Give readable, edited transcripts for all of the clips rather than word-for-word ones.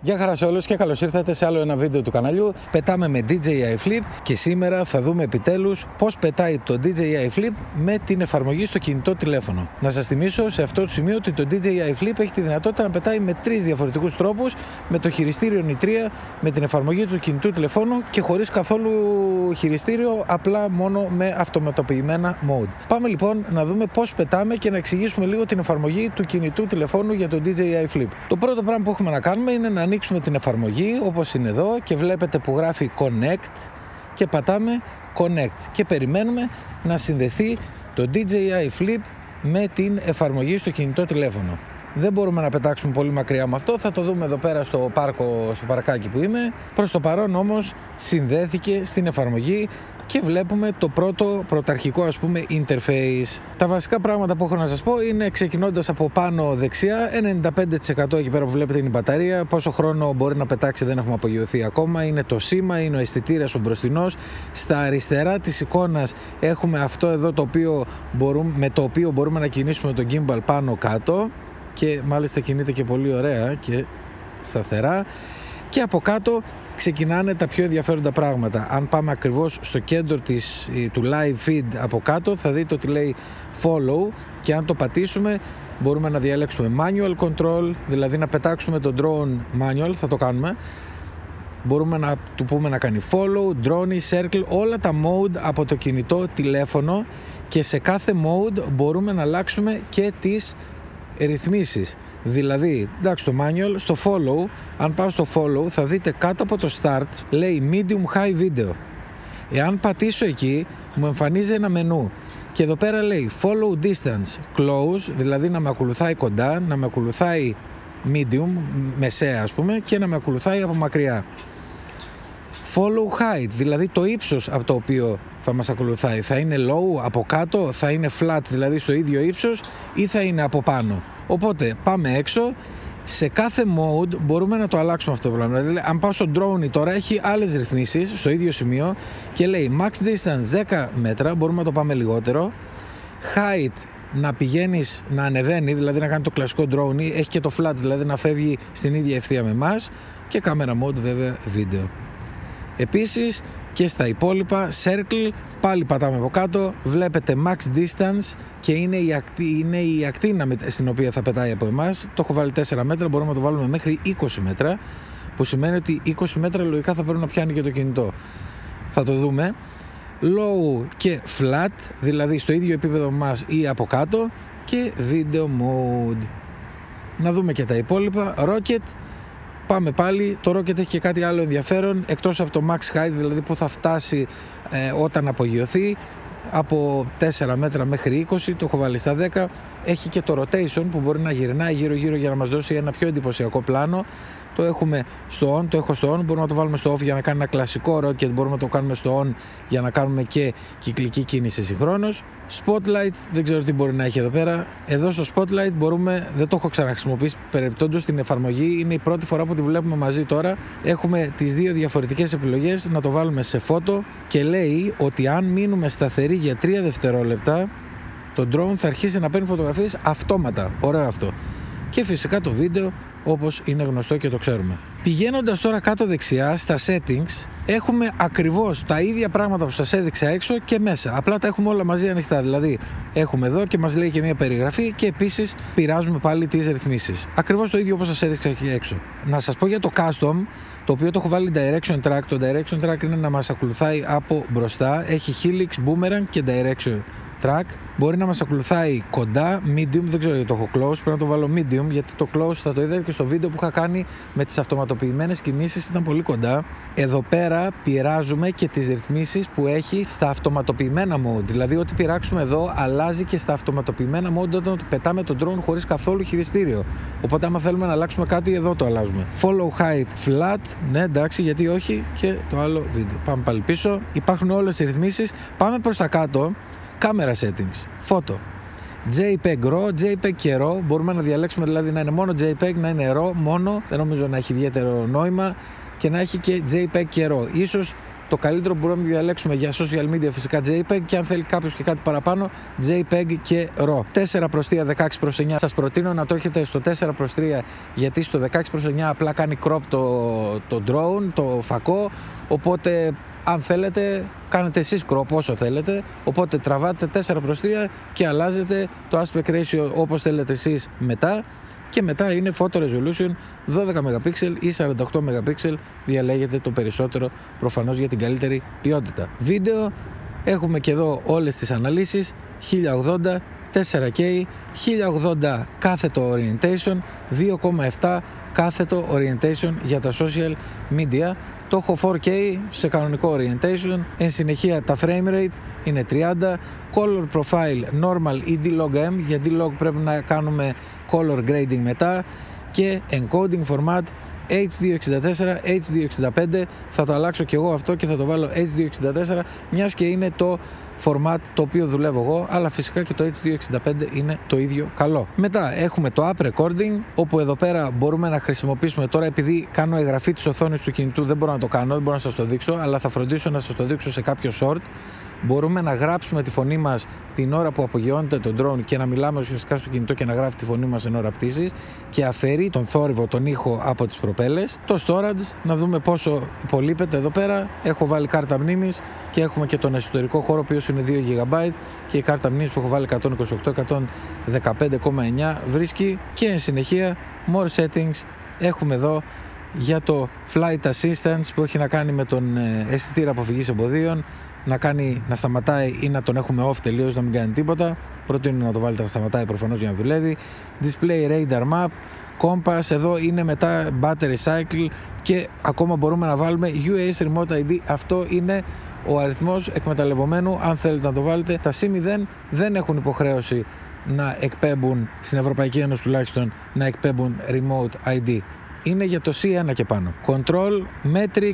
Γεια χαρά σε όλους και καλώς ήρθατε σε άλλο ένα βίντεο του καναλιού. Πετάμε με DJI Flip και σήμερα θα δούμε επιτέλους πώς πετάει το DJI Flip με την εφαρμογή στο κινητό τηλέφωνο. Να σας θυμίσω σε αυτό το σημείο ότι το DJI Flip έχει τη δυνατότητα να πετάει με 3 διαφορετικούς τρόπους: με το χειριστήριο Nitria, με την εφαρμογή του κινητού τηλεφώνου και χωρίς καθόλου χειριστήριο, απλά μόνο με αυτοματοποιημένα mode. Πάμε λοιπόν να δούμε πώς πετάμε και να εξηγήσουμε λίγο την εφαρμογή του κινητού τηλεφώνου για το DJI Flip. Το πρώτο πράγμα που έχουμε να κάνουμε είναι να ανοίξουμε την εφαρμογή όπως είναι εδώ και βλέπετε που γράφει Connect και πατάμε Connect και περιμένουμε να συνδεθεί το DJI Flip με την εφαρμογή στο κινητό τηλέφωνο. Δεν μπορούμε να πετάξουμε πολύ μακριά με αυτό, θα το δούμε εδώ πέρα στο πάρκο, στο παρκάκι που είμαι. Προς το παρόν όμως συνδέθηκε στην εφαρμογή και βλέπουμε το πρώτο πρωταρχικό interface. Τα βασικά πράγματα που έχω να σας πω είναι, ξεκινώντας από πάνω δεξιά, 95% εκεί πέρα που βλέπετε είναι η μπαταρία. Πόσο χρόνο μπορεί να πετάξει δεν έχουμε απογειωθεί ακόμα. Είναι το σήμα, είναι ο αισθητήρας ο μπροστινός. Στα αριστερά της εικόνας έχουμε αυτό εδώ με το οποίο μπορούμε να κινήσουμε τον gimbal πάνω κάτω και μάλιστα κινείται και πολύ ωραία και σταθερά. Και από κάτω ξεκινάνε τα πιο ενδιαφέροντα πράγματα. Αν πάμε ακριβώς στο κέντρο του live feed από κάτω, θα δείτε ότι λέει follow και αν το πατήσουμε μπορούμε να διαλέξουμε manual control, δηλαδή να πετάξουμε το drone manual, θα το κάνουμε. Μπορούμε να του πούμε να κάνει follow, drone, circle, όλα τα mode από το κινητό τηλέφωνο και σε κάθε mode μπορούμε να αλλάξουμε και τις ρυθμίσεις. Δηλαδή, εντάξει, το manual, στο follow, αν πάω στο follow θα δείτε κάτω από το start λέει medium high video. Εάν πατήσω εκεί μου εμφανίζει ένα μενού και εδώ πέρα λέει follow distance close, δηλαδή να με ακολουθάει κοντά, να με ακολουθάει medium, μεσαία και να με ακολουθάει από μακριά. Follow height, δηλαδή το ύψος από το οποίο θα μας ακολουθάει, θα είναι low από κάτω, θα είναι flat δηλαδή στο ίδιο ύψος ή θα είναι από πάνω. Οπότε πάμε έξω, σε κάθε mode μπορούμε να το αλλάξουμε αυτό το πράγμα. Δηλαδή αν πάω στο drone τώρα έχει άλλες ρυθμίσεις στο ίδιο σημείο και λέει max distance 10 μέτρα, μπορούμε να το πάμε λιγότερο. Height να πηγαίνεις, να ανεβαίνει, δηλαδή να κάνει το κλασικό drone, έχει και το flat, δηλαδή να φεύγει στην ίδια ευθεία με εμάς, και camera mode βέβαια βίντεο. Επίσης και στα υπόλοιπα circle πάλι πατάμε από κάτω, βλέπετε max distance και είναι η ακτίνα στην οποία θα πετάει από εμάς. Το έχω βάλει 4 μέτρα, μπορούμε να το βάλουμε μέχρι 20 μέτρα, που σημαίνει ότι 20 μέτρα λογικά θα πρέπει να πιάνει και το κινητό. Θα το δούμε. Low και flat, δηλαδή στο ίδιο επίπεδο μας ή από κάτω, και video mode. Να δούμε και τα υπόλοιπα. Rocket, πάμε πάλι. Το Rocket έχει και κάτι άλλο ενδιαφέρον, εκτός από το max height, δηλαδή που θα φτάσει όταν απογειωθεί, από 4 μέτρα μέχρι 20, το έχω βάλει στα 10. Έχει και το rotation που μπορεί να γυρνάει γύρω γύρω για να μας δώσει ένα πιο εντυπωσιακό πλάνο. Το έχουμε στο on, το έχω στο on, μπορούμε να το βάλουμε στο off για να κάνει ένα κλασικό rocket, μπορούμε να το κάνουμε στο on για να κάνουμε και κυκλική κίνηση συγχρόνως. Spotlight, δεν ξέρω τι μπορεί να έχει εδώ πέρα. Εδώ στο Spotlight μπορούμε, δεν το έχω ξαναχρησιμοποιήσει περιπτόντως στην εφαρμογή, είναι η πρώτη φορά που τη βλέπουμε μαζί τώρα. Έχουμε τις δύο διαφορετικές επιλογές, να το βάλουμε σε φώτο και λέει ότι αν μείνουμε σταθεροί για 3 δευτερόλεπτα το drone θα αρχίσει να παίρνει φωτογραφίες αυτόματα. Ωραίο αυτό. Και φυσικά το βίντεο, όπως είναι γνωστό και το ξέρουμε. Πηγαίνοντας τώρα κάτω δεξιά στα settings, έχουμε ακριβώς τα ίδια πράγματα που σας έδειξα έξω και μέσα. Απλά τα έχουμε όλα μαζί ανοιχτά. Δηλαδή έχουμε εδώ και μας λέει και μια περιγραφή και επίσης πειράζουμε πάλι τις ρυθμίσεις. Ακριβώς το ίδιο όπως σας έδειξα εκεί έξω. Να σας πω για το custom, το οποίο το έχω βάλει direction track. Το direction track είναι να μας ακολουθάει από μπροστά. Έχει helix, boomerang και direction track. Μπορεί να μας ακολουθάει κοντά, medium, δεν ξέρω γιατί το έχω close, πρέπει να το βάλω medium, γιατί το close θα το είδατε και στο βίντεο που είχα κάνει με τις αυτοματοποιημένες κινήσεις, ήταν πολύ κοντά. Εδώ πέρα πειράζουμε και τις ρυθμίσεις που έχει στα αυτοματοποιημένα mode, δηλαδή ό,τι πειράξουμε εδώ αλλάζει και στα αυτοματοποιημένα mode όταν πετάμε τον drone χωρίς καθόλου χειριστήριο. Οπότε άμα θέλουμε να αλλάξουμε κάτι, εδώ το αλλάζουμε. Follow height flat, ναι εντάξει, γιατί όχι, και το άλλο βίντεο. Πάμε πάλι πίσω, υπάρχουν όλες οι ρυθμίσεις, πάμε προς τα κάτω. Camera settings, φώτο, JPEG RAW, JPEG και RAW, μπορούμε να διαλέξουμε δηλαδή να είναι μόνο JPEG, να είναι RAW μόνο, δεν νομίζω να έχει ιδιαίτερο νόημα, και να έχει και JPEG και RAW. Ίσως Το καλύτερο που μπορούμε να διαλέξουμε για social media φυσικά JPEG, και αν θέλει κάποιος και κάτι παραπάνω, JPEG και RAW. 4:3, 16:9. Σας προτείνω να το έχετε στο 4:3, γιατί στο 16:9 απλά κάνει crop το drone, το φακό, οπότε αν θέλετε κάνετε εσείς crop όσο θέλετε, οπότε τραβάτε 4:3 και αλλάζετε το aspect ratio όπως θέλετε εσείς μετά, και μετά είναι photo resolution 12 MP ή 48 MP, διαλέγετε το περισσότερο προφανώς για την καλύτερη ποιότητα. Βίντεο, έχουμε και εδώ όλες τις αναλύσεις, 1080, 4K, 1080 κάθετο orientation, 2,7 κάθετο orientation για τα social media. Το έχω 4K σε κανονικό orientation. Εν συνεχεία τα frame rate είναι 30. Color profile normal ή D-Log M. Για D-Log πρέπει να κάνουμε color grading μετά. Και encoding format H264, H265. Θα το αλλάξω και εγώ αυτό και θα το βάλω H264, μιας και είναι το format το οποίο δουλεύω εγώ, αλλά φυσικά και το H265 είναι το ίδιο καλό. Μετά έχουμε το app recording, όπου εδώ πέρα μπορούμε να χρησιμοποιήσουμε, τώρα επειδή κάνω εγγραφή της οθόνης του κινητού δεν μπορώ να το κάνω, δεν μπορώ να σας το δείξω, αλλά θα φροντίσω να σας το δείξω σε κάποιο short. Μπορούμε να γράψουμε τη φωνή μας την ώρα που απογειώνεται το drone και να μιλάμε ουσιαστικά στο κινητό και να γράφει τη φωνή μας εν ώρα πτήσης, και αφαιρεί τον θόρυβο, τον ήχο από τις προπέλες. Το storage, να δούμε πόσο υπολείπεται εδώ πέρα. Έχω βάλει κάρτα μνήμης και έχουμε και τον εσωτερικό χώρο, ο οποίος είναι 2 GB, και η κάρτα μνήμης που έχω βάλει 128-115,9 βρίσκει. Και εν συνεχεία more settings έχουμε εδώ για το flight assistance, που έχει να κάνει με τον αισθητήρα αποφυγής εμποδίων, να σταματάει ή να τον έχουμε off τελείως, να μην κάνει τίποτα. Προτείνω να το βάλετε να σταματάει προφανώς για να δουλεύει. Display radar map, compass, εδώ είναι μετά battery cycle, και ακόμα μπορούμε να βάλουμε US remote ID. Αυτό είναι ο αριθμός εκμεταλλευομένου, αν θέλετε να το βάλετε. Τα C0 δεν έχουν υποχρέωση να εκπέμπουν, στην Ευρωπαϊκή Ένωση τουλάχιστον, να εκπέμπουν remote ID. Είναι για το C1 και πάνω. Control, metric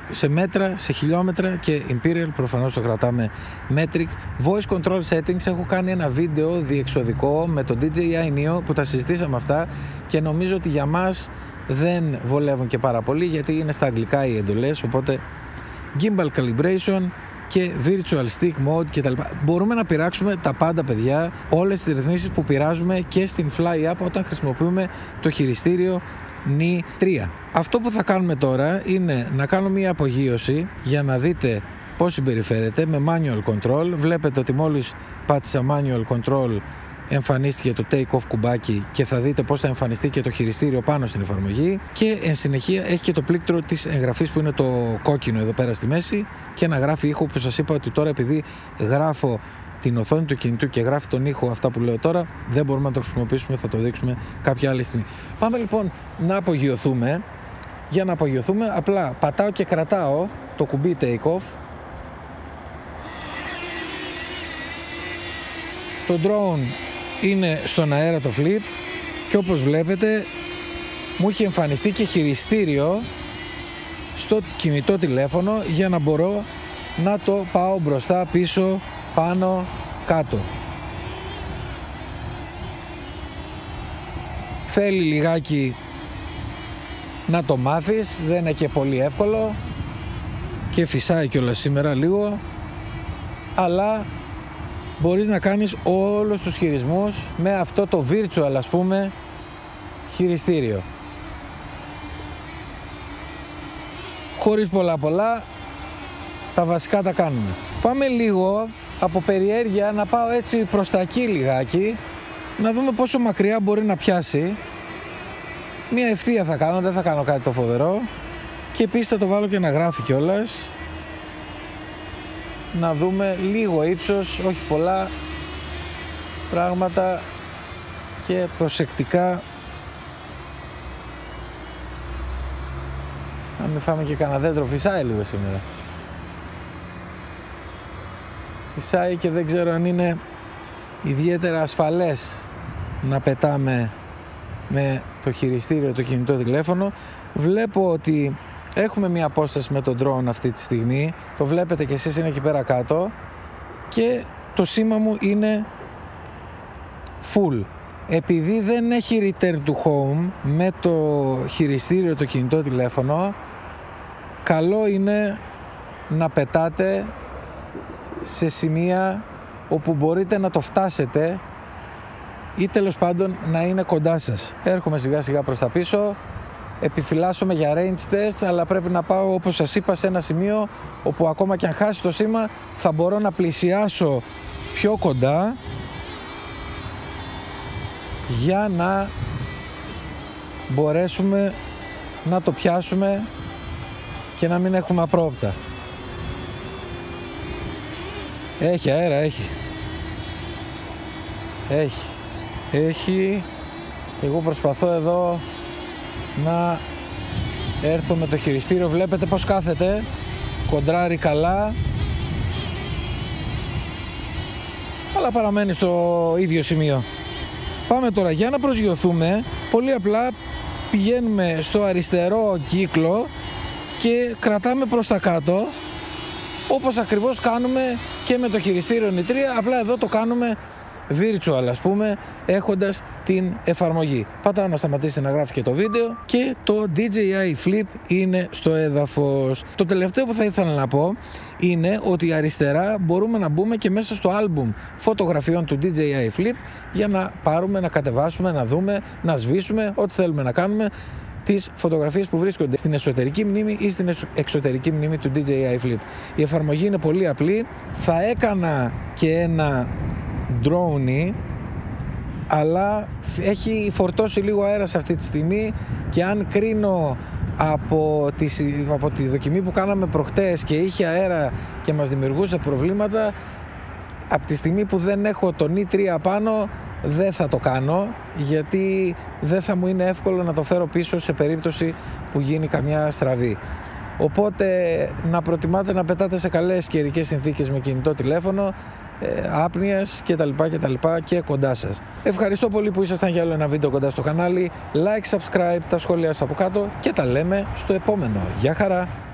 σε μέτρα, σε χιλιόμετρα, και Imperial προφανώς το κρατάμε metric. Voice control settings, έχω κάνει ένα βίντεο διεξοδικό με το DJI Neo που τα συζητήσαμε αυτά, και νομίζω ότι για μας δεν βολεύουν και πάρα πολύ, γιατί είναι στα αγγλικά οι εντολές, οπότε gimbal calibration και virtual stick mode κτλ. Μπορούμε να πειράξουμε τα πάντα, παιδιά, όλες τις ρυθμίσεις που πειράζουμε και στην Fly App όταν χρησιμοποιούμε το χειριστήριο Ni 3. Αυτό που θα κάνουμε τώρα είναι να κάνω μια απογείωση για να δείτε πώς συμπεριφέρεται με manual control. Βλέπετε ότι μόλις πάτησα manual control εμφανίστηκε το take off κουμπάκι, και θα δείτε πώς θα εμφανιστεί και το χειριστήριο πάνω στην εφαρμογή, και εν συνεχεία έχει και το πλήκτρο της εγγραφής που είναι το κόκκινο εδώ πέρα στη μέση, και να γράφει ήχο, που σας είπα ότι τώρα επειδή γράφω την οθόνη του κινητού και γράφει τον ήχο αυτά που λέω τώρα, δεν μπορούμε να το χρησιμοποιήσουμε, θα το δείξουμε κάποια άλλη στιγμή. Πάμε λοιπόν να απογειωθούμε. Για να απογειωθούμε απλά πατάω και κρατάω το κουμπί take off. Το drone είναι στον αέρα το flip, και όπως βλέπετε μου έχει εμφανιστεί και χειριστήριο στο κινητό τηλέφωνο, για να μπορώ να το πάω μπροστά, πίσω, πάνω, κάτω. Θέλει λιγάκι να το μάθεις, δεν είναι και πολύ εύκολο, και φυσάει κιόλας σήμερα λίγο, αλλά μπορείς να κάνεις όλους τους χειρισμούς με αυτό το virtual, ας πούμε, χειριστήριο. Χωρίς πολλά, τα βασικά τα κάνουμε. Πάμε λίγο από περιέργεια να πάω έτσι προς τα εκεί λιγάκι, να δούμε πόσο μακριά μπορεί να πιάσει. Μία ευθεία θα κάνω, δεν θα κάνω κάτι το φοβερό, και επίσης θα το βάλω και να γράφει κιόλας. Να δούμε λίγο ύψος, όχι πολλά πράγματα, και προσεκτικά, να μην φάμε και κανένα δέντρο. Φυσάει λίγο σήμερα, φυσάει, και δεν ξέρω αν είναι ιδιαίτερα ασφαλές να πετάμε με το χειριστήριο το κινητό τηλέφωνο. Βλέπω ότι έχουμε μια απόσταση με τον drone αυτή τη στιγμή, το βλέπετε και εσείς, είναι εκεί πέρα κάτω, και το σήμα μου είναι full. Επειδή δεν έχει return to home με το χειριστήριο το κινητό τηλέφωνο, καλό είναι να πετάτε σε σημεία όπου μπορείτε να το φτάσετε ή τέλος πάντων να είναι κοντά σας. Έρχομαι σιγά σιγά προς τα πίσω, επιφυλάσσομαι για range test, αλλά πρέπει να πάω, όπως σας είπα, σε ένα σημείο όπου ακόμα και αν χάσει το σήμα θα μπορώ να πλησιάσω πιο κοντά για να μπορέσουμε να το πιάσουμε και να μην έχουμε απρόοπτα. Έχει αέρα, έχει. Εγώ προσπαθώ εδώ να έρθω με το χειριστήριο. Βλέπετε πως κάθεται, κοντράρει καλά, αλλά παραμένει στο ίδιο σημείο. Πάμε τώρα για να προσγειωθούμε. Πολύ απλά πηγαίνουμε στο αριστερό κύκλο και κρατάμε προς τα κάτω, όπως ακριβώς κάνουμε και με το χειριστήριο Nitria, απλά εδώ το κάνουμε virtual, ας πούμε, έχοντας την εφαρμογή. Πατάω να σταματήσει να γράφει και το βίντεο και το DJI Flip είναι στο έδαφος. Το τελευταίο που θα ήθελα να πω είναι ότι αριστερά μπορούμε να μπούμε και μέσα στο άλμπουμ φωτογραφιών του DJI Flip για να πάρουμε, να κατεβάσουμε, να δούμε, να σβήσουμε, ό,τι θέλουμε να κάνουμε, τις φωτογραφίες που βρίσκονται στην εσωτερική μνήμη ή στην εξωτερική μνήμη του DJI Flip. Η εφαρμογή είναι πολύ απλή. Θα έκανα και ένα drone, αλλά έχει φορτώσει λίγο αέρα σε αυτή τη στιγμή και αν κρίνω από τη δοκιμή που κάναμε προχτές και είχε αέρα και μας δημιουργούσε προβλήματα, από τη στιγμή που δεν έχω το Nitria πάνω δεν θα το κάνω, γιατί δεν θα μου είναι εύκολο να το φέρω πίσω σε περίπτωση που γίνει καμιά στραβή. Οπότε να προτιμάτε να πετάτε σε καλές καιρικές συνθήκες με κινητό τηλέφωνο, άπνοιας κτλ. Και κοντά σας. Ευχαριστώ πολύ που ήσασταν για άλλο ένα βίντεο κοντά στο κανάλι. Like, subscribe, τα σχόλια σας από κάτω και τα λέμε στο επόμενο. Γεια χαρά!